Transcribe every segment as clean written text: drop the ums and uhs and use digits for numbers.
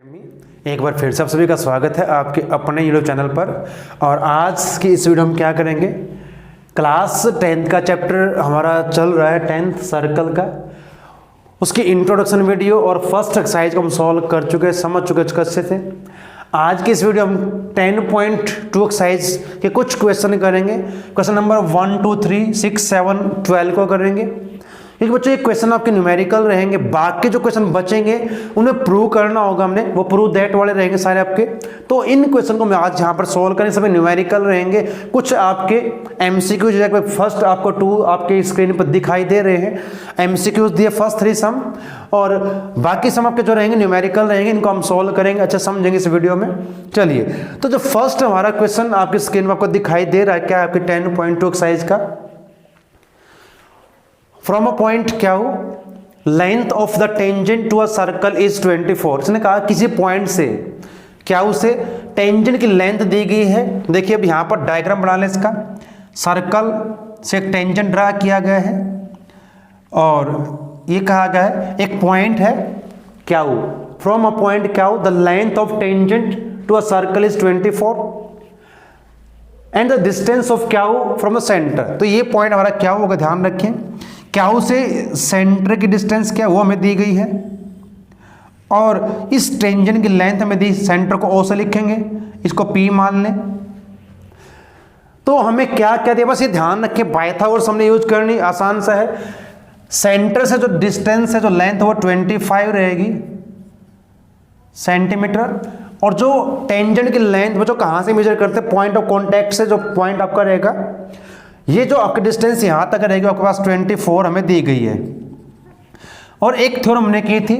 एक बार फिर से आप सभी का स्वागत है आपके अपने यूट्यूब चैनल पर। और आज की इस वीडियो में क्या करेंगे, क्लास 10th का चैप्टर हमारा चल रहा है 10th सर्कल का, उसकी इंट्रोडक्शन वीडियो और फर्स्ट एक्सरसाइज को हम सॉल्व कर चुके हैं, समझ चुके अच्छे से। आज की इस वीडियो हम 10.2 एक्सरसाइज के कुछ क्वेश्चन करेंगे। क्वेश्चन नंबर 1, 2, 3, 6, 7, 12 को करेंगे, क्योंकि बच्चों ये क्वेश्चन आपके न्यूमेरिकल रहेंगे। बाकी जो क्वेश्चन बचेंगे उन्हें प्रूव करना होगा हमने, वो प्रूव दैट वाले रहेंगे सारे आपके। तो इन क्वेश्चन को मैं आज यहाँ पर सॉल्व करें, सभी न्यूमेरिकल रहेंगे। कुछ आपके एमसीक्यूज जगह पे फर्स्ट आपको 2 आपके स्क्रीन पर दिखाई दे रहे हैं, एमसीक्यूज दिए फर्स्ट 3 सम, और बाकी सम आपके जो रहेंगे न्यूमेरिकल रहेंगे, इनको हम सॉल्व करेंगे, अच्छा समझेंगे इस वीडियो में। चलिए, तो जो फर्स्ट हमारा क्वेश्चन आपकी स्क्रीन पर आपको दिखाई दे रहा है, क्या है आपके 10.2 एक्सरसाइज का। फ्रॉम अ पॉइंट क्या हो, length of the tangent to a circle is 24। इसने कहा किसी पॉइंट से क्या उसे टेंजेंट की लेंथ दी गई है। देखिए अब यहां पर डायग्राम बना लें इसका, सर्कल से एक टेंजेंट ड्रा किया गया है और ये कहा गया है एक पॉइंट है क्या हो, फ्रॉम अ पॉइंट क्या हो the length of tangent to a circle is 24 and the distance of क्या हो फ्रॉम अ सेंटर। तो ये पॉइंट हमारा क्या होगा, ध्यान रखें, क्या से सेंटर की डिस्टेंस क्या वो हमें दी गई है और इस टेंजेंट की लेंथ हमें दी, सेंटर को ओ से लिखेंगे, इसको पी मान लें। तो हमें क्या क्या दिया, बस ये ध्यान रखें, पाइथागोरस हमने यूज करनी, आसान सा है। सेंटर से जो डिस्टेंस है, जो लेंथ वो 25 रहेगी सेंटीमीटर, और जो टेंजेंट की लेंथ वो जो कहाँ से मेजर करते हैं, पॉइंट ऑफ कॉन्टैक्ट से, जो पॉइंट आपका रहेगा, ये जो आपकी डिस्टेंस यहां तक रहेगी आपके पास 24 हमें दी गई है। और एक थ्योरम हमने की थी,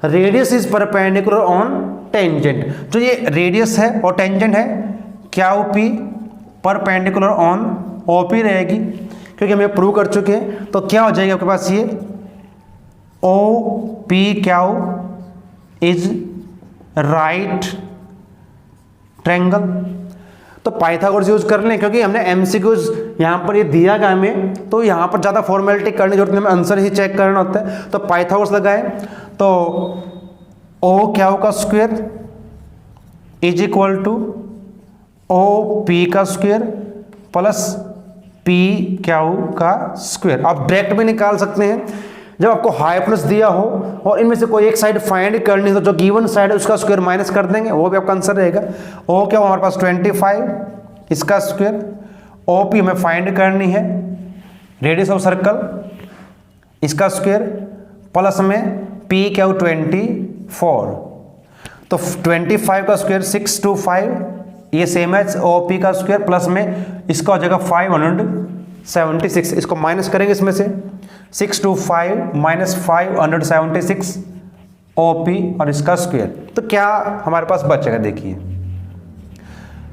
radius is perpendicular on tangent. जो ये रेडियस है और टेंजेंट है क्या O P perpendicular on O P रहेगी, क्योंकि हम ये प्रूव कर चुके हैं। तो क्या हो जाएगा आपके पास, ये ओ पी क्या हो इज राइट ट्रायंगल। तो पाइथागोरस यूज कर लें, क्योंकि हमने एमसीक्यूज यहाँ पर ये दिया गया हमें, तो यहाँ पर ज़्यादा फॉर्मेलिटी करने की जरूरत नहीं, हमें आंसर ही चेक करना होता है। तो पाइथागोरस लगाए, तो ओ क्या हो का square is equal to O P का स्क्वायर प्लस पी क्या हो का स्क्वायर। आप डायरेक्ट भी निकाल सकते हैं, जब आपको हाइपोटेनस दिया हो और इनमें से कोई एक साइड फाइंड करनी है, तो जो गिवन साइड है उसका स्क्वायर माइनस कर देंगे, वो भी आपका आंसर रहेगा। ओ क्या हो हमारे पास 25, इसका स्क्वायर, ओ पी हमें फाइंड करनी है, रेडियस ऑफ सर्कल, इसका स्क्वायर, प्लस में पी क्या हो 24। तो 25 का स्क्वायर 625, ये सेम है ओ पी का स्क्वायर, प्लस में इसका हो जाएगा 576। इसको माइनस करेंगे इसमें से, 625 माइनस 576 ओपी और इसका स्क्वायर। तो क्या हमारे पास बचेगा, देखिए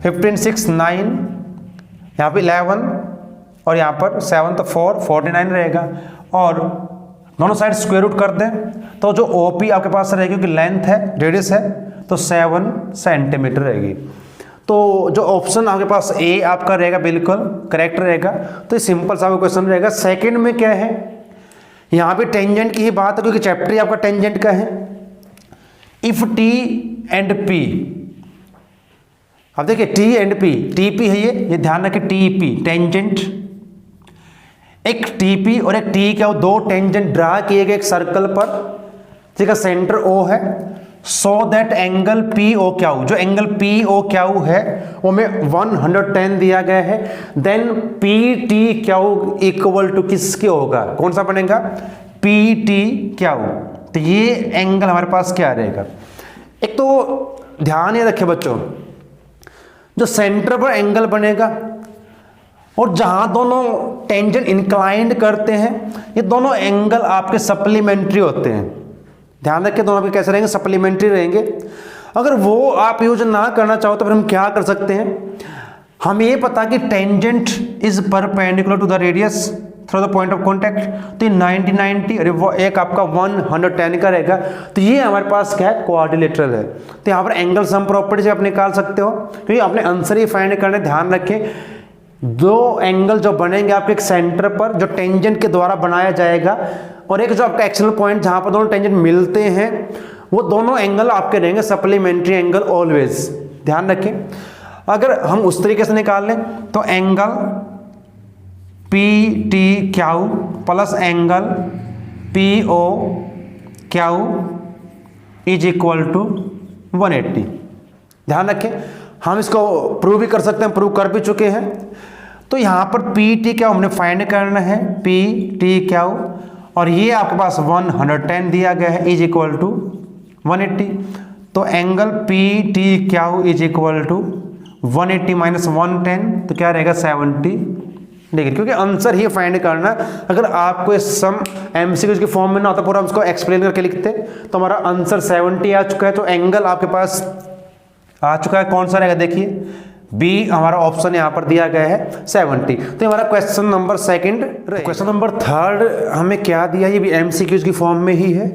15, 6, 9, यहाँ पे 11 और यहाँ पर 7, तो 4, 49 रहेगा। और दोनों साइड स्क्वायर रूट कर दें, तो जो ओपी आपके पास रहेगी, क्योंकि लेंथ है रेडियस है, तो 7 सेंटीमीटर रहेगी। तो जो ऑप्शन आपके पास ए आपका रहेगा बिल्कुल करेक्ट रहेगा। तो ये सिंपल सा क्वेश्चन रहेगा। सेकंड में क्या है, यहाँ पे टेंजेंट की ही बात है, क्योंकि चैप्टर ही आपका टेंजेंट का है। इफ टी एंड पी, अब देखिए T and P, T P है ये ध्यान रखें, टी पी टेंजेंट, एक टी पी और एक टी क्या हो, दो टेंजेंट ड्रा किए गए एक सर्कल पर, ठीक है, सेंटर ओ है, so that angle P O क्या हो, जो एंगल पी ओ क्या हो है वो में 110 दिया गया है। देन पी टी क्या हो इक्वल टू किसके होगा, कौन सा बनेगा, पी टी क्या हो। तो ये एंगल हमारे पास क्या रहेगा। एक तो ध्यान ये रखे बच्चों, जो सेंटर पर एंगल बनेगा और जहां दोनों टेंजेंट इंक्लाइंड करते हैं, ये दोनों एंगल आपके सप्लीमेंट्री होते हैं। ध्यान रखें, दोनों आपके कैसे रहेंगे, सप्लीमेंट्री रहेंगे। अगर वो आप यूज ना करना चाहो तो फिर हम क्या कर सकते हैं, हमें ये पता कि tangent is perpendicular to the radius through the point of contact, तो 90 90 और वो एक आपका 110 का रहेगा। तो ये हमारे पास क्या है, क्वाड्रिलेटरल है। तो यहाँ पर एंगल सम प्रॉपर्टी से आप निकाल सकते हो, क्योंकि आपने आंसर ही फाइंड करना है। ध्यान रखें, दो एंगल जो बनेंगे आपके एक सेंटर पर, जो टेंजेंट के द्वारा बनाया जाएगा, और एक जो आपका एक्सटर्नल पॉइंट जहां पर दोनों टेंजेंट मिलते हैं, वो दोनों एंगल आपके रहेंगे सप्लीमेंट्री एंगल ऑलवेज, ध्यान रखें। अगर हम उस तरीके से निकाल लें तो angle P T Q plus angle P O Q is equal to 180। ध्यान रखें, हम इसको प्रूव भी कर सकते हैं, प्रूव कर भी चुके हैं। तो यहाँ पर पी टी क्या हमने फाइंड करना है, पी टी क्या, और ये आपके पास 110 दिया गया है इज इक्वल टू 180। तो angle P T Q is equal to 180 minus 110, तो क्या रहेगा 70 डिग्री, क्योंकि आंसर ही फाइंड करना। अगर आपको सम एमसीक्यू की फॉर्म में ना होता, पूरा हम उसको एक्सप्लेन करके लिखते, तो हमारा आंसर 70 आ चुका है। तो एंगल आपके पास आ चुका है, कौन सा रहेगा देखिए, बी हमारा ऑप्शन यहाँ पर दिया गया है 70। तो हमारा question number second. Question number third हमें क्या दिया, ये भी एमसीक्यूज की फॉर्म में ही है।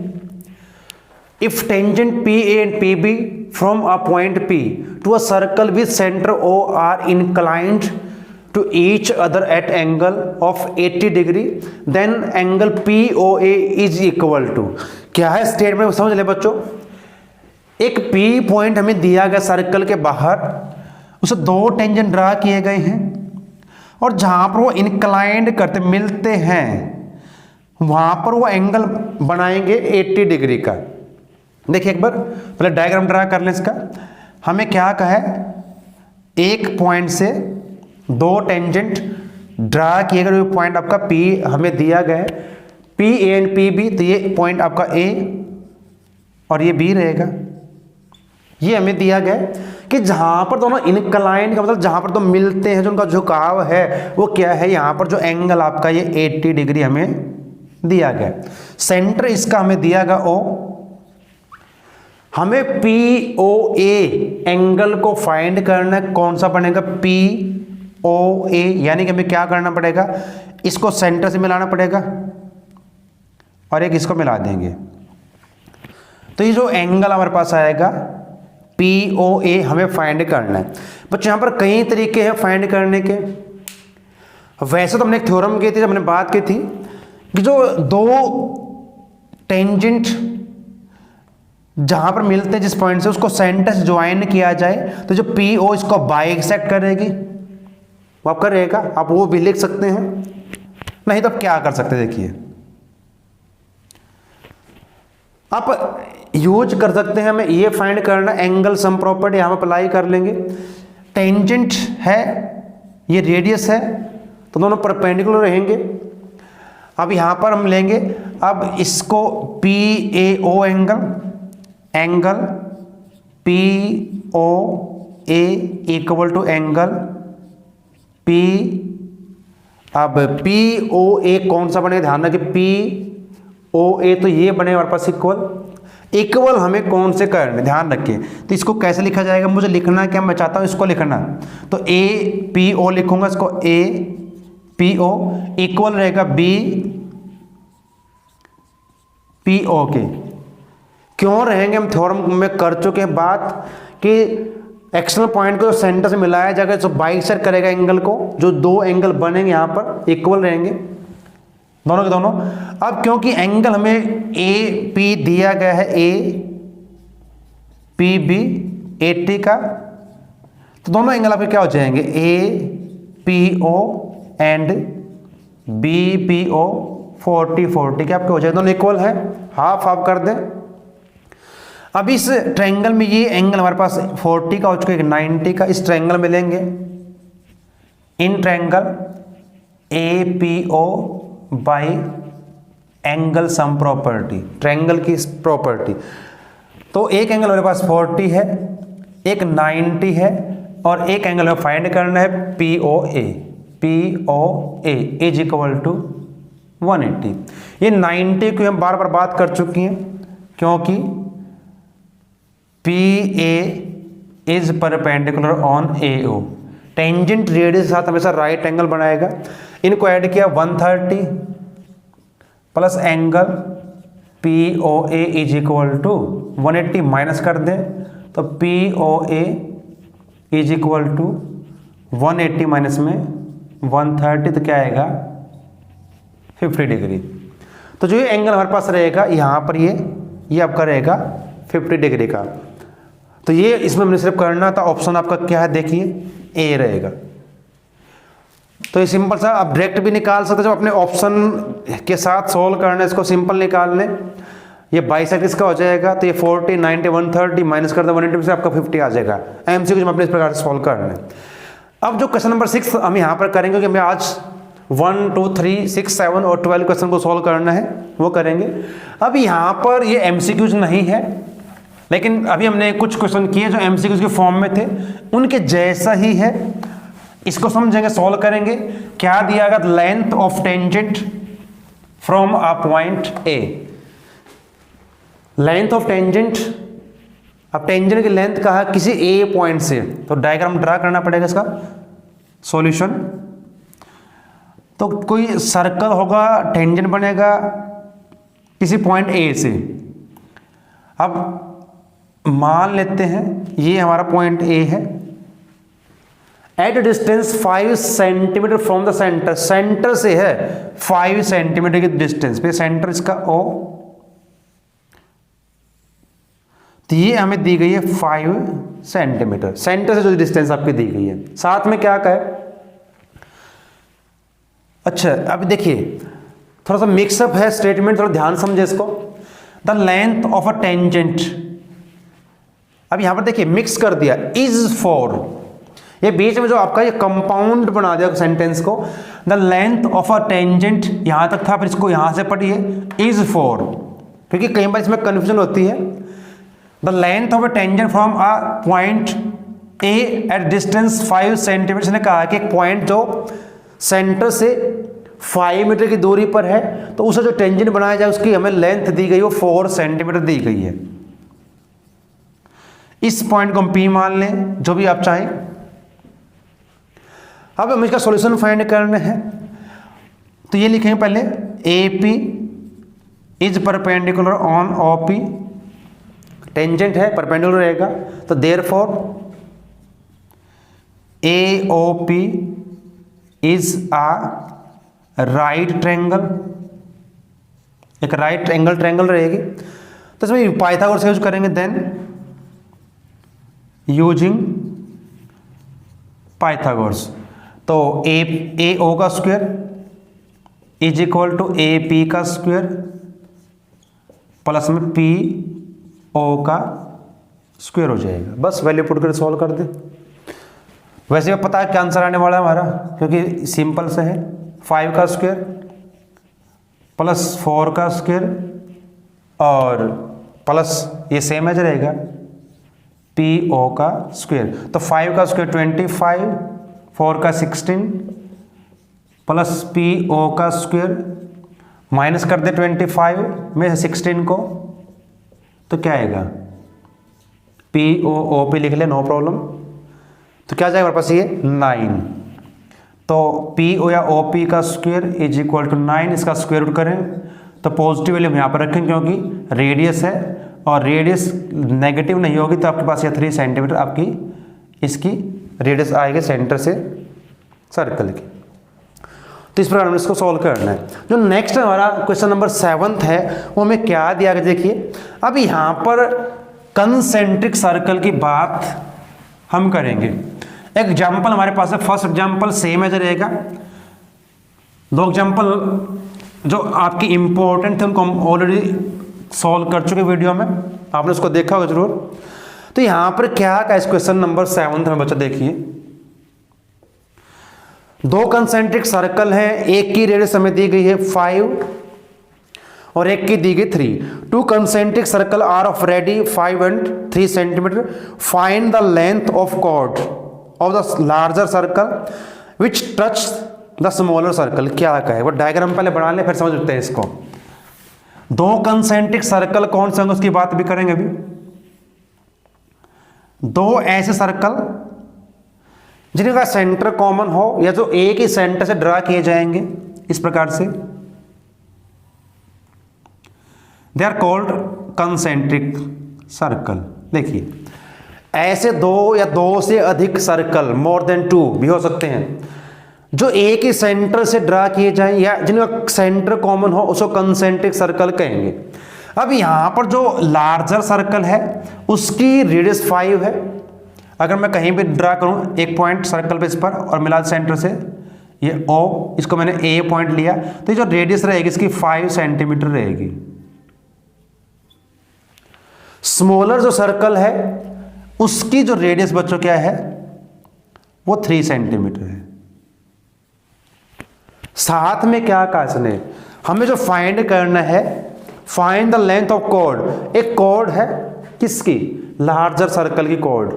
If tangent P A and P B from a point P to a circle with centre O are inclined to each other at angle of 80 degree, then angle POA is equal to, क्या है statement समझ ले बच्चों। एक P point हमें दिया गया circle के बाहर, उसे दो टेंजेंट ड्रा किए गए हैं, और जहां पर वो इंक्लाइंड करते मिलते हैं वहां पर वो एंगल बनाएंगे 80 डिग्री का। देखिए एक बार पहले डायग्राम ड्रा कर लें इसका। हमें क्या कहा है, एक पॉइंट से दो टेंजेंट ड्रा किए गए, पॉइंट आपका P हमें दिया गया है, P A and P B, तो ये पॉइंट आपका A और ये B रहेगा। ये हमें दिया गया है कि जहां पर दोनों इनक्लाइन का मतलब जहां पर तो मिलते हैं, जो उनका झुकाव है वो क्या है, यहां पर जो एंगल आपका ये 80 डिग्री हमें दिया गया। सेंटर इसका हमें दिया गया O। हमें POA एंगल को फाइंड करना है, कौन सा बनेगा, POA, यानी कि हमें क्या करना पड़ेगा, इसको सेंटर से मिलाना पड़ेगा और एक इसको मिला देंगे। तो ये जो एंगल हमारे पास आएगा POA हमें फाइंड करना है। बच्चों यहाँ पर कई तरीके हैं फाइंड करने के। वैसे तो हमने एक थ्योरम की थी, जब हमने बात की थी कि जो दो टेंजेंट जहां पर मिलते हैं जिस पॉइंट से, उसको सेंटर से ज्वाइन किया जाए, तो जो PO इसको बाइसेक्ट करेगी, वो आपका रहेगा। आप वो भी लिख सकते हैं, नहीं तो आप क्या कर सकते हैं, देखिए आप यूज कर सकते हैं। हमें ये फाइंड करना, एंगल सम प्रॉपर्टी यहां पर अप्लाई कर लेंगे। टेंजेंट है, ये रेडियस है, तो दोनों परपेंडिकुलर रहेंगे। अब यहां पर हम लेंगे, अब इसको PAO angle POA equal to angle P। अब POA कौन सा बनेगा, ध्यान रखिए POA तो ये बने हमारे पास इक्वल हमें कौन से करने, ध्यान रखिए। तो इसको कैसे लिखा जाएगा, मुझे लिखना क्या, मैं चाहता हूं इसको लिखना, तो APO लिखूंगा, इसको APO इक्वल रहेगा BPO के। क्यों रहेंगे, हम थ्योरम में कर चुके हैं बात कि एक्सटर्नल पॉइंट को सेंटर से मिलाया जाएगा, जो बाइसेक्ट करेगा एंगल को, जो दो एंगल बनेंगे यहाँ पर इक्वल रहेंगे दोनों के दोनों। अब क्योंकि एंगल हमें AP दिया गया है, APB 80 का, तो दोनों एंगल आपके क्या हो जाएंगे, APO एंड BPO 40 के आपके हो जाएंगे, दोनों इक्वल है, हाफ हाफ कर दें। अब इस ट्रायंगल में ये एंगल हमारे पास 40 का हो चुका है, 90 का, इस ट्रायंगल में लेंगे in triangle APO by angle sum property, triangle की प्रॉपर्टी। तो एक एंगल हमारे पास 40 है, एक 90 है, और एक एंगल हमें फाइंड करना है POA इज इक्वल टू 180। ये 90 को हम बार बार बात कर चुकी हैं, क्योंकि PA is perpendicular on AO, tangent radius के साथ हमेशा राइट एंगल बनाएगा। इनको ऐड किया 130 plus angle POA is equal to 180 minus कर दें, तो POA is equal to 180 minus में 130, तो क्या आएगा 50 डिग्री। तो जो ये एंगल हमारे पास रहेगा यहाँ पर, ये आपका रहेगा 50 डिग्री का। तो ये इसमें हमने सिर्फ करना था, ऑप्शन आपका क्या है देखिए, ए रहेगा। तो ये सिंपल सा आप डायरेक्ट भी निकाल सकते हो, जब अपने ऑप्शन के साथ सोल्व करना है, इसको सिंपल निकालने, ये बाइसेक्ट इसका हो जाएगा, तो ये 40, 90, 130 माइनस कर दो 180 से आपका 50 आ जाएगा। एमसीक्यू जो अपने इस प्रकार से सोल्व करना है। अब जो क्वेश्चन नंबर 6 हम यहाँ पर करेंगे, क्योंकि हमें आज 1, 2, 3, 6, 7 और 12 क्वेश्चन को सोल्व करना है, वो करेंगे। अब यहाँ पर ये एमसीक्यूज नहीं है, लेकिन अभी हमने कुछ क्वेश्चन किए जो एमसीक्यूज के फॉर्म में थे, उनके जैसा ही है। इसको समझेंगे, सोल्व करेंगे। क्या दिया गया, length of tangent from a point A. Length of tangent, अब टेंजेंट की लेंथ कहा किसी ए पॉइंट से, तो डायग्राम ड्रा करना पड़ेगा इसका सॉल्यूशन। तो कोई सर्कल होगा, टेंजेंट बनेगा किसी पॉइंट ए से। अब मान लेते हैं ये हमारा पॉइंट ए है, at distance 5 centimetre from the centre, centre से है 5 सेंटीमीटर की डिस्टेंस पे, सेंटर इसका ओ। तो ये हमें दी गई है 5 सेंटीमीटर, सेंटर से जो डिस्टेंस आपकी दी गई है। साथ में क्या कहे, अच्छा अब देखिए थोड़ा सा मिक्सअप है स्टेटमेंट, थोड़ा ध्यान समझे इसको। The length of a tangent, अब यहां पर देखिए मिक्स कर दिया, इज फॉर, ये बीच में जो आपका ये कंपाउंड बना दिया सेंटेंस को। The length of a tangent यहां तक था, फिर इसको यहां से पढ़िए इज फॉर, क्योंकि कई बार इसमें कंफ्यूजन होती है। The length of a tangent from a point A at distance 5 centimetre ने कहा कि एक पॉइंट जो सेंटर से 5 मीटर की दूरी पर है, तो उसे जो टेंजेंट बनाया जाए उसकी हमें लेंथ दी गई, वो 4 सेंटीमीटर दी गई है। इस पॉइंट को हम पी मान लें, जो भी आप चाहें। अब हम इसका सॉल्यूशन फाइंड करना है, तो ये लिखेंगे पहले, A P is perpendicular on O P, tangent है परपेंडिकुलर रहेगा, तो therefore A O P is a right triangle, एक राइट एंगल ट्रायंगल रहेगी। तो इसमें पाइथागोरस यूज करेंगे, देन यूजिंग पाइथागोरस, तो ए ओ का square is equal to A P का स्क्वायर प्लस में पी ओ का स्क्वायर हो जाएगा। बस वैल्यू पुट कर सॉल्व कर दे। वैसे अब पता है क्या आंसर आने वाला है हमारा, क्योंकि सिंपल से है, 5 का स्क्वायर प्लस 4 का स्क्वायर और प्लस ये सेम एज रहेगा पी ओ का स्क्वायर। तो 5 का स्क्वायर 25, 4 का 16 प्लस पी ओ का स्क्वायर, माइनस कर दे 25 में से 16 को, तो क्या आएगा, पी ओ पी लिख ले, नो प्रॉब्लम। तो क्या जाएगा हमारे पास, ये 9। तो पी ओ या ओ पी का स्क्वायर इज इक्वल टू 9, इसका स्क्वायर रूट करें तो पॉजिटिव वैल्यू हम यहाँ पर रखें, क्योंकि रेडियस है और रेडियस नेगेटिव नहीं होगी, तो आपके पास ये 3 सेंटीमीटर आपकी इसकी रेडियस आएगी सेंटर से सर्कल की। तो इस प्रकार हमें इसको सॉल्व करना है। जो नेक्स्ट हमारा क्वेश्चन नंबर 7 है, वो हमें क्या दिया गया देखिए। अब यहाँ पर कंसेंट्रिक सर्कल की बात हम करेंगे। एग्जाम्पल हमारे पास है, फर्स्ट एग्जाम्पल सेम है रहेगा, 2 एग्जाम्पल जो आपकी इंपॉर्टेंट थे उनको हम ऑलरेडी सॉल्व कर चुके वीडियो में, आपने उसको देखा होगा जरूर। तो यहां पर क्या का इस क्वेश्चन नंबर 7 में बच्चा देखिए, 2 कंसेंट्रिक सर्कल है, एक की रेडियस हमें दी गई है 5 और एक की दी गई 3। 2 concentric circle are of radii 5 and 3 centimetre. Find the length of chord of the larger circle which touch the smaller circle. क्या कहे वो डायग्राम पहले बना ले, फिर समझ सकते हैं इसको। 2 कंसेंट्रिक सर्कल कौन से होंगे उसकी बात भी करेंगे अभी। 2 ऐसे सर्कल जिनका सेंटर कॉमन हो या जो एक ही सेंटर से ड्रा किए जाएंगे इस प्रकार से, they are called concentric circle. देखिए ऐसे 2 या 2 से अधिक सर्कल, मोर देन 2 भी हो सकते हैं, जो एक ही सेंटर से ड्रा किए जाएं या जिनका सेंटर कॉमन हो उसको कंसेंट्रिक सर्कल कहेंगे। अब यहां पर जो लार्जर सर्कल है उसकी रेडियस 5 है। अगर मैं कहीं भी ड्रा करूं एक पॉइंट सर्कल पे इस पर और मिला सेंटर से ये O, इसको मैंने A पॉइंट लिया, तो ये जो रेडियस रहेगी इसकी 5 सेंटीमीटर रहेगी। स्मॉलर जो सर्कल है उसकी जो रेडियस बच्चों क्या है वो 3 सेंटीमीटर है। साथ में क्या कहा इसने, हमें जो फाइंड करना है, find the length of chord. एक कॉर्ड है किसकी, लार्जर सर्कल की कॉर्ड,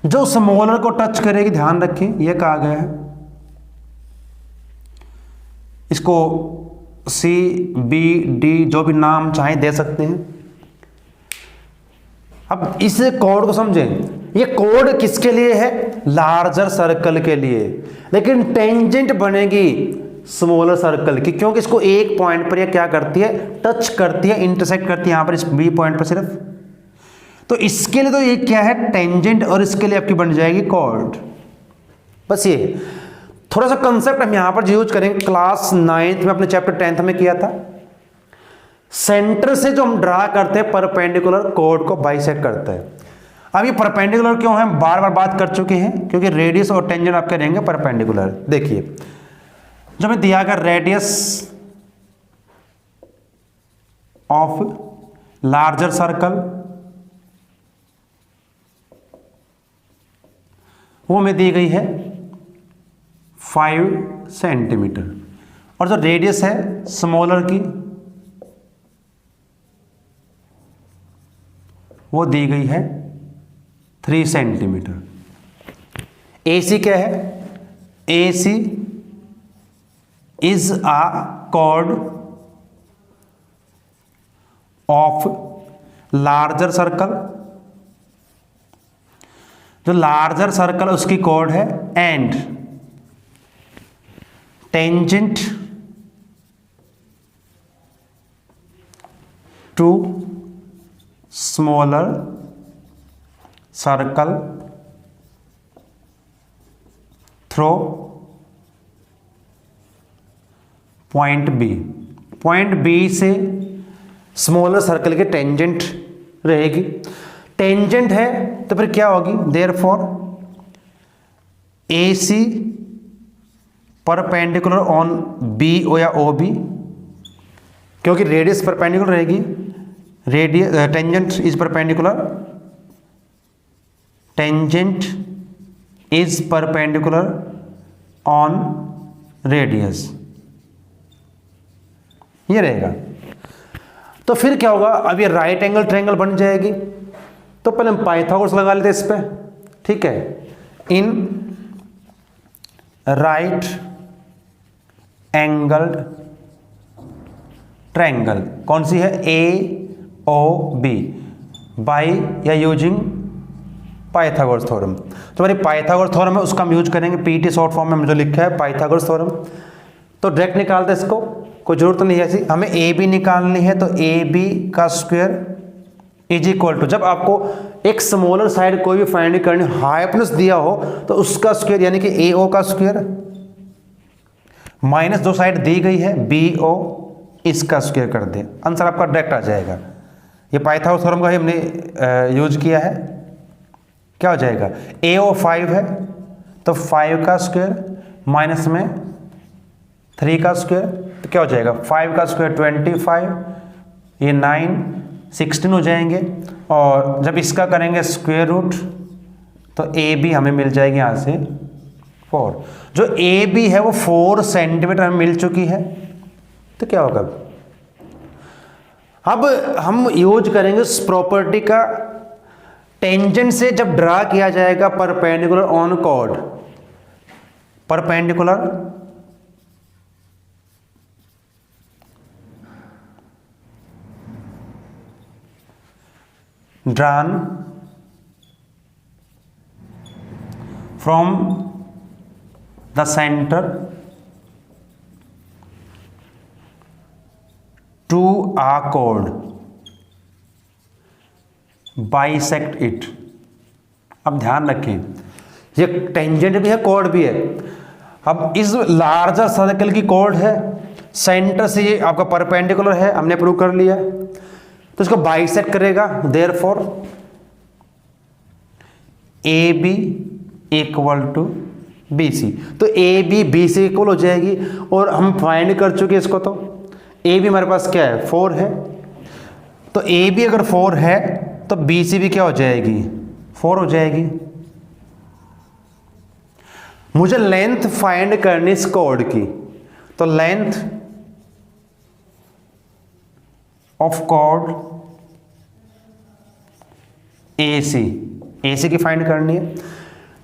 जो स्मॉलर को टच करेगी। ध्यान रखें यह कहा गया है, इसको C, B, D जो भी नाम चाहे दे सकते हैं। अब इस कोड को समझें, ये कोड किसके लिए है, लार्जर सर्कल के लिए, लेकिन टेंजेंट बनेगी स्मॉलर सर्कल की, क्योंकि इसको एक पॉइंट पर ये क्या करती है, टच करती है, इंटरसेक्ट करती है यहां पर इस बी पॉइंट पर सिर्फ। तो इसके लिए तो ये क्या है टेंजेंट, और इसके लिए आपकी बन जाएगी कॉर्ड। बस ये थोड़ा सा कंसेप्ट हम यहां पर यूज करेंगे, क्लास 9th में अपने चैप्टर 10th में किया था। सेंटर से जो हम ड्रा करते हैं परपेंडिकुलर, कॉर्ड को बाइसेक्ट करते हैं। अब ये परपेंडिकुलर क्यों है, बार बार बात कर चुके हैं, क्योंकि रेडियस और टेंजेंट आपके रहेंगे परपेंडिकुलर। देखिए जो हमें दिया गया रेडियस ऑफ लार्जर सर्कल वो हमें दी गई है 5 सेंटीमीटर, और जो रेडियस है स्मॉलर की वो दी गई है 3 सेंटीमीटर। AC क्या है, AC is a chord of larger circle, जो लार्जर सर्कल उसकी कॉर्ड है, and tangent to smaller circle through point B. Point B से स्मॉलर सर्कल के टेंजेंट रहेगी। टेंजेंट है तो फिर क्या होगी, therefore AC perpendicular on BO या OB, क्योंकि रेडियस परपेंडिकुलर रहेगी, radius tangent is perpendicular, tangent is perpendicular on radius, ये रहेगा। तो फिर क्या होगा, अब ये राइट एंगल ट्रायंगल बन जाएगी। तो पहले हम पाइथागोरस लगा लेते हैं इस पे, ठीक है। इन राइट एंगल्ड ट्रायंगल, कौन सी है, AOB, बाय या यूजिंग पाइथागोरस थ्योरम। तो हमारी पाइथागोरस थ्योरम है उसका हम यूज करेंगे, PET शॉर्ट फॉर्म में जो लिखा है पाइथागोरस थ्योरम। तो डायरेक्ट निकालते इसको, कोई जरूरत नहीं है ऐसी, हमें AB निकालनी है। तो AB का स्क्वायर इज इक्वल टू, जब आपको एक स्मॉलर साइड कोई भी फाइंड करनी, हाइपोटेन्यूज दिया हो तो उसका स्क्वायर यानी कि AO का स्क्वायर माइनस जो साइड दी गई है BO, इसका स्क्वायर कर दे, आंसर आपका डायरेक्ट आ जाएगा। ये पाइथागोरस थ्योरम का ही हमने यूज किया है। क्या हो जाएगा, AO 5 है तो 5 का स्क्वायर माइनस में 3 का स्क्वायर, तो क्या हो जाएगा, 5 का स्क्वायर 25, ये 9, 16 हो जाएंगे। और जब इसका करेंगे स्क्वायर रूट तो AB हमें मिल जाएगी यहाँ से 4। जो AB है वो 4 सेंटीमीटर हमें मिल चुकी है। तो क्या होगा, अब हम यूज करेंगे इस प्रॉपर्टी का, टेंजेंट से जब ड्रा किया जाएगा perpendicular on chord, perpendicular drawn from the center to a chord, bisect it। अब ध्यान रखें ये टेंजेंट भी है कॉर्ड भी है। अब इस लार्जर सर्कल की कॉर्ड है, सेंटर से ये आपका परपेंडिकुलर है, हमने प्रूव कर लिया। तो इसको बाइसेक्ट करेगा, therefore A B equal to B C. तो A B B C equal हो जाएगी, और हम फाइंड कर चुके इसको। तो ए बी हमारे पास क्या है, 4 है। तो ए बी अगर 4 है तो बी सी भी क्या हो जाएगी, 4 हो जाएगी। मुझे लेंथ फाइंड करनी इस कॉर्ड की, तो लेंथ ऑफ कॉर्ड ए सी की फाइंड करनी है।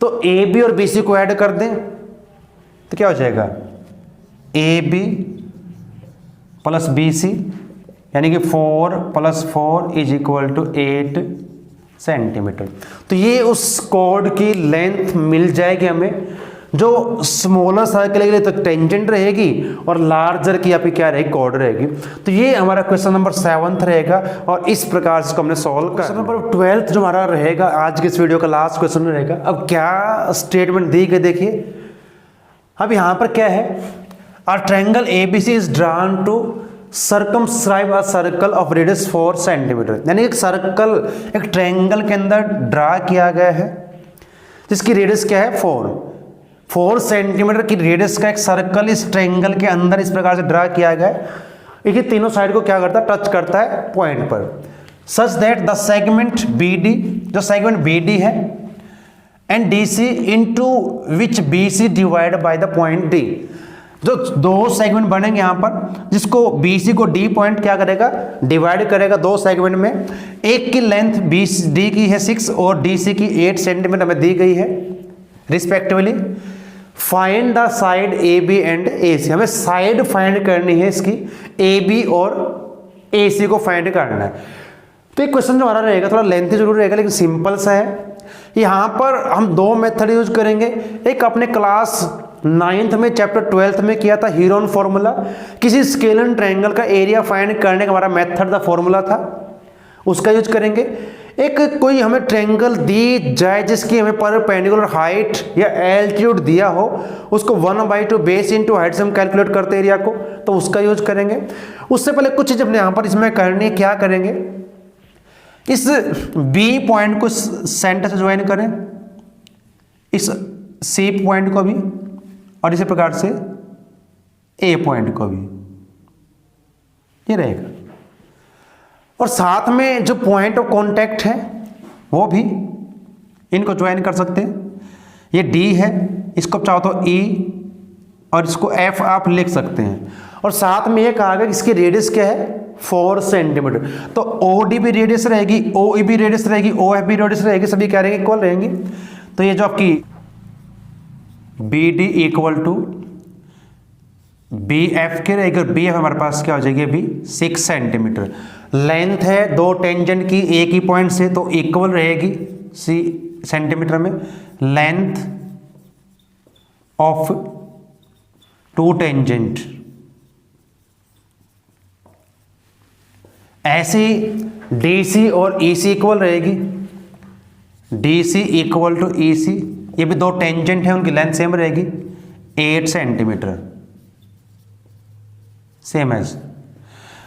तो ए बी और बी सी को ऐड कर दें तो क्या हो जाएगा, A B plus B C, यानी कि 4 + 4 इज इक्वल टू 8 सेंटीमीटर। तो ये उस कॉर्ड की लेंथ मिल जाएगी हमें, जो स्मॉलर सर्कल के लिए तो टेंजेंट रहेगी और लार्जर की आपकी क्या रहेगी, कॉर्ड रहेगी। तो ये हमारा क्वेश्चन नंबर 7 रहेगा, और इस प्रकार से हमने सॉल्व कर। क्वेश्चन नंबर 12 जो हमारा रहेगा आज के इस वीडियो का लास्ट क्वेश्चन रहेगा। अब क्या स्टेटमेंट दी गई देखिए। अब यहाँ पर क्या है, a triangle ABC is drawn to circumscribe a circle of radius 4 centimetre. यानी एक सर्कल एक ट्रायंगल के अंदर ड्रा किया गया है जिसकी रेडियस क्या है, 4 सेंटीमीटर की रेडियस का एक सर्कल इस ट्रायंगल के अंदर इस प्रकार से ड्रा किया गया है। ये तीनों साइड को क्या करता है, टच करता है पॉइंट पर, such that the segment B D, जो सेगमेंट बी डी है, and D C into which B C divide by the point D. जो दो सेगमेंट बनेंगे यहाँ पर, जिसको बी सी को डी पॉइंट क्या करेगा, डिवाइड करेगा दो सेगमेंट में। एक की लेंथ बी डी की है 6 और डी सी की 8 सेंटीमीटर हमें दी गई है respectively. Find the side A B and A C. हमें साइड फाइंड करनी है इसकी, ए बी और ए सी को फाइंड करना है। तो एक क्वेश्चन जो हमारा रहेगा थोड़ा लेंथी जरूर रहेगा, लेकिन सिंपल सा है। यहाँ पर हम दो मेथड यूज करेंगे। एक अपने क्लास 9th में चैप्टर 12th में किया था, हीरोन फॉर्मूला। किसी स्केलर ट्रायंगल का एरिया फाइंड करने का हमारा मेथड द फॉर्मूला था, उसका यूज करेंगे। एक कोई हमें ट्रायंगल दी जाए जिसकी हमें परपेंडिकुलर हाइट या एल्टीट्यूड दिया हो, उसको 1/2 बेस इंटू हाइट से हम कैलकुलेट करते एरिया को, तो उसका यूज करेंगे। उससे पहले कुछ चीज अपने यहाँ पर इसमें करनी है। क्या करेंगे, इस बी पॉइंट को सेंटर से ज्वाइन करें, इस सी पॉइंट को भी, और इसी प्रकार से ए पॉइंट को भी, ये रहेगा। और साथ में जो पॉइंट ऑफ कांटेक्ट है वो भी इनको ज्वाइन कर सकते हैं। ये डी है, इसको चाहो तो ई और इसको एफ आप लिख सकते हैं। और साथ में ये कहा गया कि इसकी रेडियस क्या है, 4 सेंटीमीटर। तो ओ डी भी रेडियस रहेगी, ओ ई भी रेडियस रहेगी, ओ एफ भी रेडियस रहेगी, सभी क्या रहेंगे, इक्वल रहेंगी। तो ये जो आपकी B D equal to B F के रहेगी, और बी एफ हमारे पास क्या हो जाएगी अभी 6 सेंटीमीटर। लेंथ है दो टेंजेंट की एक ही पॉइंट से, तो इक्वल रहेगी सी सेंटीमीटर में लेंथ ऑफ 2 टेंजेंट। ऐसे डी सी और ई सी इक्वल रहेगी, डी सी इक्वल टू ई सी। ये भी दो टेंजेंट है, उनकी लेंथ सेम रहेगी 8 सेंटीमीटर, सेम एज।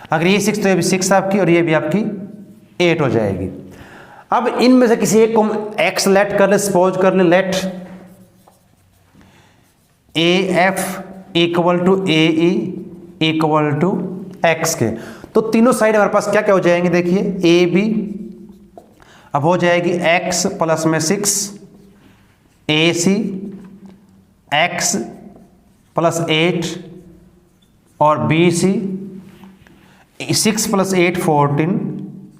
अगर ये 6 तो ये भी 6 आपकी, और ये भी आपकी 8 हो जाएगी। अब इनमें से किसी एक को एक्स लेट कर ले, सपोज कर ले, let A F equal to A E equal to X के। तो तीनों साइड हमारे पास क्या क्या हो जाएंगे, देखिए ए बी अब हो जाएगी x प्लस में 6, ए सी एक्स प्लस 8, और बी सी 6 + 8 14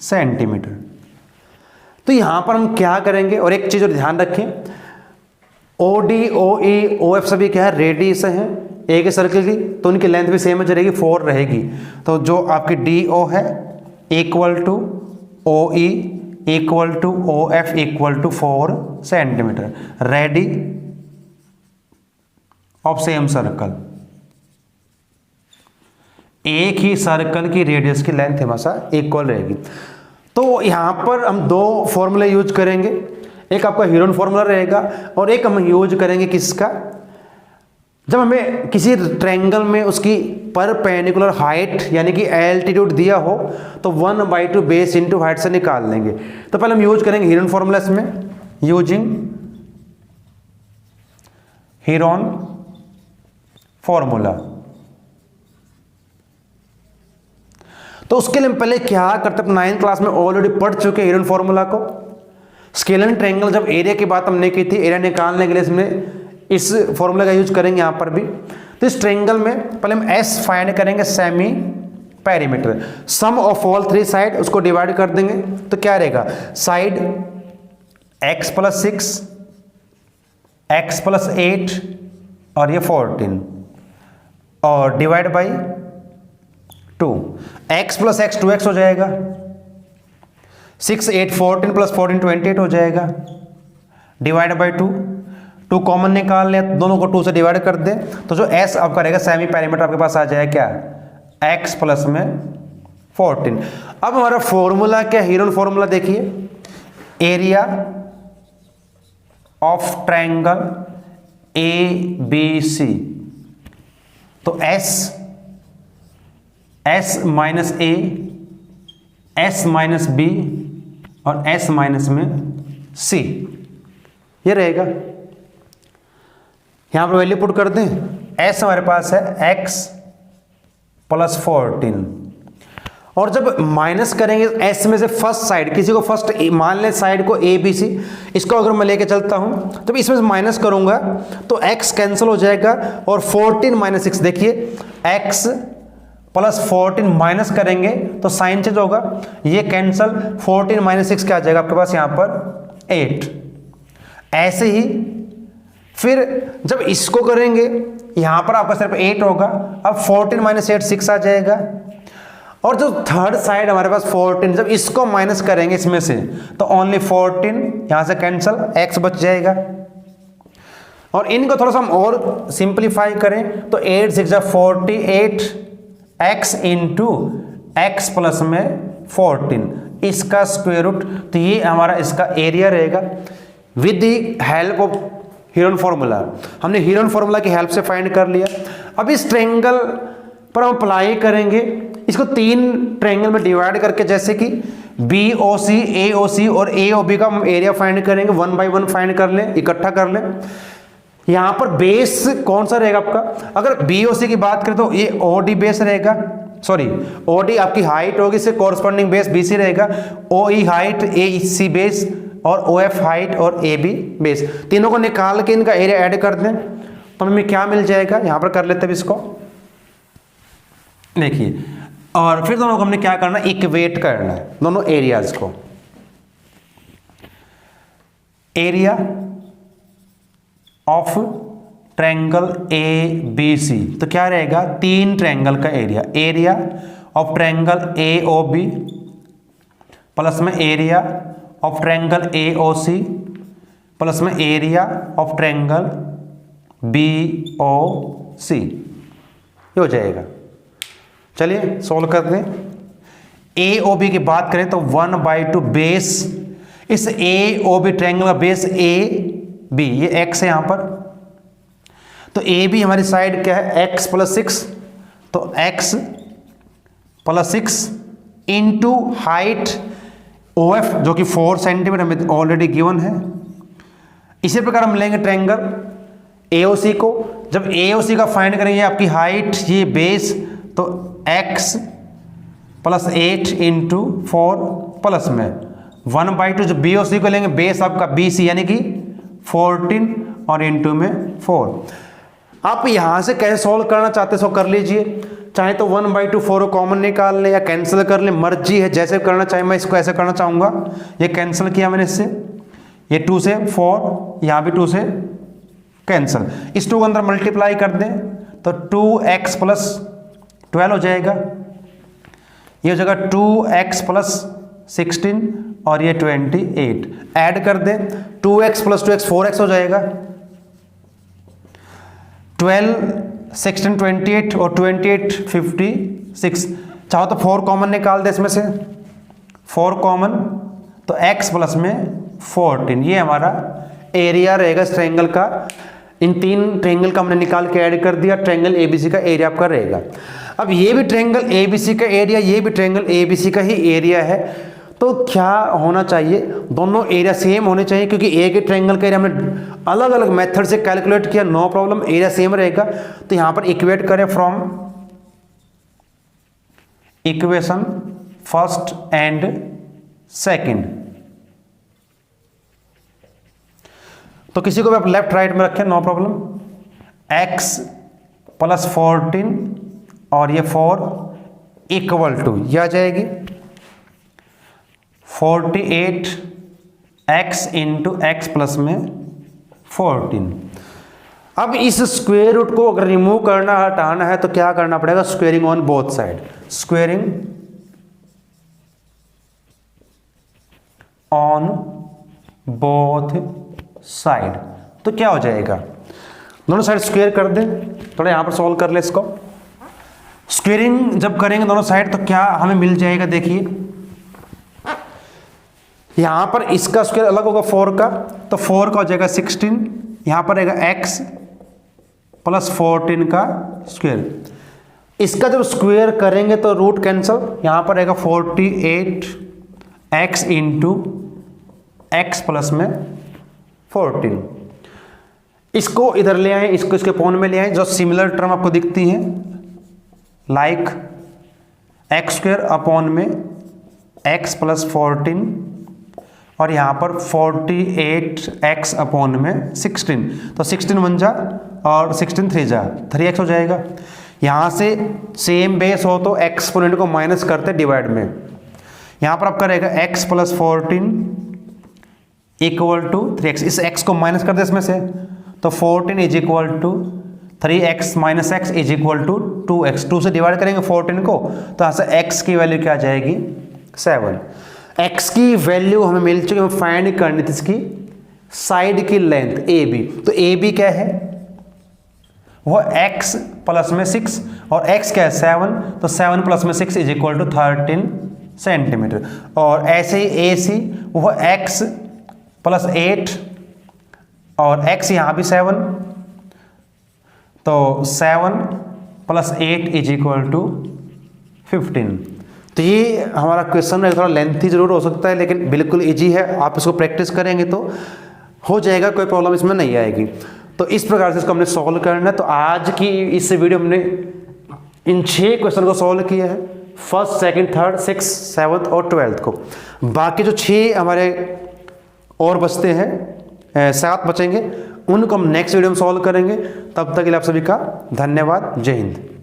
सेंटीमीटर। तो यहां पर हम क्या करेंगे, और एक चीज और ध्यान रखें, ओ डी ओ ई ओ एफ सभी क्या है, रेडियस हैं एक सर्कल की, तो उनकी लेंथ भी सेम रहेगी, 4 रहेगी। तो जो आपकी डी ओ है equal to O E equal to O F equal to 4 centimetre, radii of same circle. एक ही सर्कल की रेडियस की लेंथ हमेशा इक्वल रहेगी। तो यहां पर हम दो फॉर्मूले यूज करेंगे, एक आपका हीरोन फॉर्मूला रहेगा और एक हम यूज करेंगे किसका, जब हमें किसी ट्रायंगल में उसकी परपेंडिकुलर हाइट यानी कि एल्टीट्यूड दिया हो तो 1/2 बेस इंटू हाइट से निकाल लेंगे। तो पहले हम यूज करेंगे हीरोन फॉर्मूला इसमें, यूजिंग हीरोन फॉर्मूला। तो उसके लिए हम पहले क्या करते हैं, 9th क्लास में ऑलरेडी पढ़ चुके हीरोन फॉर्मूला को। स्केलर ट्रायंगल जब एरिया की बात हमने की थी, एरिया निकालने के लिए इसमें इस फॉर्मूला का यूज करेंगे यहां पर भी। तो इस ट्रायंगल में पहले हम एस फाइंड करेंगे, semi perimeter, sum of all 3 side, उसको डिवाइड कर देंगे। तो क्या रहेगा, साइड x + 6, x + 8 और ये 14 और divide by 2, x + x 2x हो जाएगा, 6 8 14 + 14 28 हो जाएगा, डिवाइड बाई 2 कॉमन निकाल ले, दोनों को 2 से डिवाइड कर दे। तो जो s आपका रहेगा सेमी पेरीमीटर आपके पास आ जाएगा क्या, x प्लस में 14। अब हमारा फॉर्मूला क्या, हीरोन फॉर्मूला देखिए, एरिया ऑफ ट्रायंगल ABC। तो S minus A, S minus B और S माइनस में C, ये रहेगा। यहां पर वैल्यू पुट कर दें, S हमारे पास है x + 14 और जब माइनस करेंगे S में से फर्स्ट साइड, किसी को फर्स्ट मान लें साइड को ABC, इसको अगर मैं लेके चलता हूं, जब इसमें से माइनस करूंगा तो x कैंसिल हो जाएगा और 14 - 6, देखिए x + 14 माइनस करेंगे तो साइन चेंज होगा, ये कैंसिल, 14 - 6 क्या आ जाएगा आपके पास यहां पर 8। ऐसे ही फिर जब इसको करेंगे यहां पर आपका सिर्फ 8 होगा, अब 14 - 8 6 आ जाएगा। और जो थर्ड साइड हमारे पास 14, जब इसको माइनस करेंगे इसमें से तो ओनली 14, यहां से कैंसिल, x बच जाएगा। और इनको थोड़ा सा हम और सिंप्लीफाई करें तो 8 6 48 x इंटू x प्लस में 14, इसका स्क्वायर रूट। तो ये हमारा इसका एरिया रहेगा with the help of Heron formula. हमने हीरोन फॉर्मूला की हेल्प से फाइंड कर लिया। अब इस ट्रायंगल पर हम अप्लाई करेंगे, इसको 3 ट्रायंगल में डिवाइड करके, जैसे कि BOC, AOC और AOB का हम एरिया फाइंड करेंगे, 1 बाई 1 फाइंड कर लें, इकट्ठा कर लें। यहां पर बेस कौन सा रहेगा आपका, अगर BOC की बात करें तो ये OD बेस रहेगा, सॉरी OD आपकी हाइट होगी, इससे कॉरस्पॉन्डिंग बेस BC रहेगा, OE हाइट AC बेस और OF हाइट और AB बेस। तीनों को निकाल के इनका एरिया ऐड कर दें तो हमें क्या मिल जाएगा, यहां पर कर लेते हैं इसको, देखिए। और फिर दोनों को हमने क्या करना है, इक्वेट करना है दोनों एरियाज को। एरिया ऑफ ट्रायंगल ABC, तो क्या रहेगा, 3 ट्रायंगल का area, area of triangle AOB plus में area of triangle AOC plus में एरिया ऑफ ट्रायंगल BOC, ये हो जाएगा। चलिए सोल्व कर दें। AOB की बात करें तो 1/2 बेस, इस AOB ट्रायंगल का बेस AB, ये x है यहां पर, तो AB हमारी साइड क्या है, x + 6, तो x + 6 इंटू हाइट OF जो कि 4 सेंटीमीटर हमें ऑलरेडी गिवन है। इसी प्रकार हम लेंगे ट्रायंगल AOC को, जब AOC का फाइंड करेंगे आपकी हाइट, ये बेस, तो x + 8 इंटू 4 प्लस में 1/2, जो BOC को लेंगे बेस आपका BC यानी कि 14 और इंटू में 4। आप यहां से कैसे सॉल्व करना चाहते सो कर लीजिए, चाहे तो 1/2 4 कॉमन निकाल लें या कैंसिल कर लें, मर्जी है जैसे करना चाहे। मैं इसको ऐसे करना चाहूंगा, ये कैंसिल किया मैंने इससे, ये 2 से 4, यहां भी 2 से कैंसिल, इस 2 को अंदर मल्टीप्लाई कर दें तो 2x + 12 हो जाएगा, ये हो जाएगा 2x + 16 और ये 28, ऐड कर दें 2x + 2x 4x हो जाएगा, 12 16 28 और 28 56। चाहो तो 4 कॉमन निकाल दे इसमें से, 4 कॉमन तो x प्लस में 14, ये हमारा एरिया रहेगा इस ट्रायंगल का। इन 3 ट्रायंगल का हमने निकाल के ऐड कर दिया, ट्रायंगल एबीसी का एरिया आपका रहेगा। अब ये भी ट्रायंगल एबीसी का एरिया, ये भी ट्रायंगल एबीसी का ही एरिया है, तो क्या होना चाहिए, दोनों एरिया सेम होने चाहिए, क्योंकि एक ही ट्रायंगल का एरिया हमने अलग अलग मेथड से कैलकुलेट किया, नो प्रॉब्लम, एरिया सेम रहेगा। तो यहां पर इक्वेट करें from equation first and second. तो किसी को भी आप लेफ्ट राइट में रखें, नो प्रॉब्लम। x + 14 और ये 4 इक्वल टू, यह आ जाएगी 48x × x प्लस में 14। अब इस स्क्वायर रूट को अगर रिमूव करना, हटाना है, तो क्या करना पड़ेगा, squaring on both side, squaring on both side. तो क्या हो जाएगा, दोनों साइड स्क्वेयर कर दें। थोड़ा यहां पर सॉल्व कर ले इसको। स्क्वेयरिंग जब करेंगे दोनों साइड तो क्या हमें मिल जाएगा, देखिए यहां पर इसका स्क्वायर अलग होगा 4 का, तो 4 का हो जाएगा 16, यहां पर रहेगा x + 14 का स्क्वायर। इसका जब स्क्वायर करेंगे तो रूट कैंसल, यहां पर रहेगा 48x × x प्लस में 14। इसको इधर ले आए, इसको इसके पॉन में ले आए, जो सिमिलर टर्म आपको दिखती हैं, लाइक x² अपॉन में x + 14 और यहां पर 48x अपॉन में 16, तो 16 1 जा और 16 3 जा, 3x हो जाएगा। यहां से सेम बेस हो तो एक्सपोनेंट को माइनस करते डिवाइड में, यहां पर आपका रहेगा x + 14 = 3x, इस x को माइनस कर दे इसमें से, तो 14 = 3x - x = 2x, 2 से डिवाइड करेंगे 14 को, तो यहां से x की वैल्यू क्या आ जाएगी, 7। x की वैल्यू हमें मिल चुकी है, फाइंड करनी थी इसकी साइड की लेंथ AB। तो AB क्या है, वो x प्लस में 6 और x क्या है 7, तो 7 + में 6 = 13 सेंटीमीटर। और ऐसे ही AC वो x + 8 और x यहाँ भी 7, तो 7 + 8 = 15। तो ये हमारा क्वेश्चन थोड़ा लेंथी जरूर हो सकता है, लेकिन बिल्कुल इजी है, आप इसको प्रैक्टिस करेंगे तो हो जाएगा, कोई प्रॉब्लम इसमें नहीं आएगी। तो इस प्रकार से इसको हमने सॉल्व करना है। तो आज की इस वीडियो में हमने इन 6 क्वेश्चन को सॉल्व किया है, फर्स्ट, सेकंड, थर्ड, 6, 7 और 12 को। बाकी जो 6 हमारे और बचते हैं, 7 बचेंगे, उनको हम नेक्स्ट वीडियो में सॉल्व करेंगे। तब तक के लिए आप सभी का धन्यवाद। जय हिंद।